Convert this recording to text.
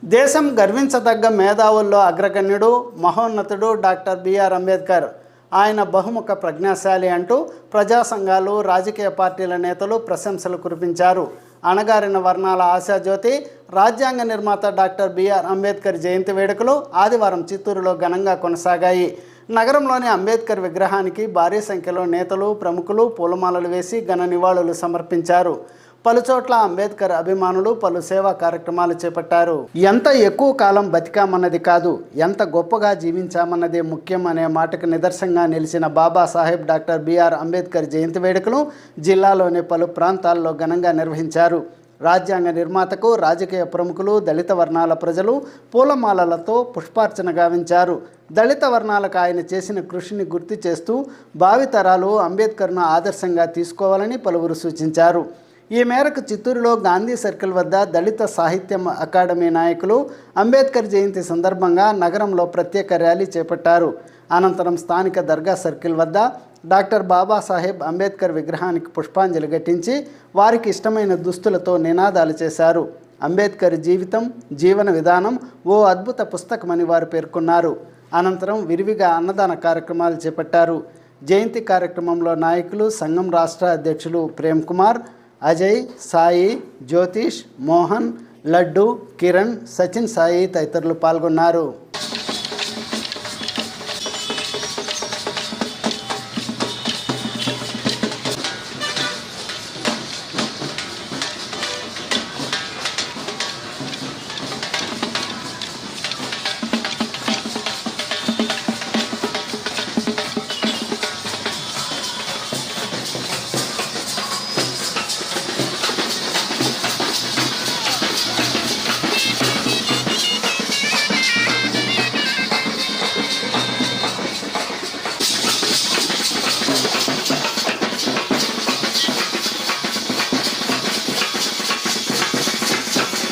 దేశం గర్వించదగ్గ మేధావుల్లో అగ్రగణ్యుడు, మహోన్నతుడు డాక్టర్ బిఆర్ అంబేద్కర్. ఆయన బహుముఖ ప్రజ్ఞాశాలి అంటూ ప్రజా సంఘాలు, రాజకీయ పార్టీల నేతలు ప్రశంసలు కురిపించారు. అణగారిన వర్ణాల ఆశాజ్యోతి, రాజ్యాంగ నిర్మాత డాక్టర్ బిఆర్ అంబేద్కర్ జయంతి వేడుకలు ఆదివారం చిత్తూరులో ఘనంగా కొనసాగాయి. నగరంలోని అంబేద్కర్ విగ్రహానికి భారీ సంఖ్యలో నేతలు, ప్రముఖులు పూలమాలలు వేసి ఘన నివాళులు సమర్పించారు. పలుచోట్ల అంబేద్కర్ అభిమానులు పలు సేవా కార్యక్రమాలు చేపట్టారు. ఎంత ఎక్కువ కాలం బతికామన్నది కాదు, ఎంత గొప్పగా జీవించామన్నదే ముఖ్యం అనే మాటకు నిదర్శనంగా నిలిచిన బాబాసాహెబ్ డాక్టర్ బిఆర్ అంబేద్కర్ జయంతి వేడుకలు జిల్లాలోని పలు ప్రాంతాల్లో ఘనంగా నిర్వహించారు. రాజ్యాంగ నిర్మాతకు రాజకీయ ప్రముఖులు, దళిత వర్ణాల ప్రజలు పూలమాలలతో పుష్పార్చన గావించారు. దళిత వర్ణాలకు ఆయన చేసిన కృషిని గుర్తు చేస్తూ భావితరాలు అంబేద్కర్ను ఆదర్శంగా తీసుకోవాలని పలువురు సూచించారు. ఈ మేరకు చిత్తూరులో గాంధీ సర్కిల్ వద్ద దళిత సాహిత్యం అకాడమీ నాయకులు అంబేద్కర్ జయంతి సందర్భంగా నగరంలో ప్రత్యేక ర్యాలీ చేపట్టారు. అనంతరం స్థానిక దర్గా సర్కిల్ వద్ద డాక్టర్ బాబాసాహెబ్ అంబేద్కర్ విగ్రహానికి పుష్పాంజలి ఘటించి వారికి ఇష్టమైన దుస్తులతో నినాదాలు చేశారు. అంబేద్కర్ జీవితం, జీవన విధానం ఓ అద్భుత పుస్తకమని వారు పేర్కొన్నారు. అనంతరం విరివిగా అన్నదాన కార్యక్రమాలు చేపట్టారు. జయంతి కార్యక్రమంలో నాయకులు, సంఘం రాష్ట్ర అధ్యక్షులు ప్రేమ్ కుమార్, అజయ్, సాయి, జ్యోతిష్, మోహన్, లడ్డు, కిరణ్, సచిన్ సాయి తదితరులు పాల్గొన్నారు.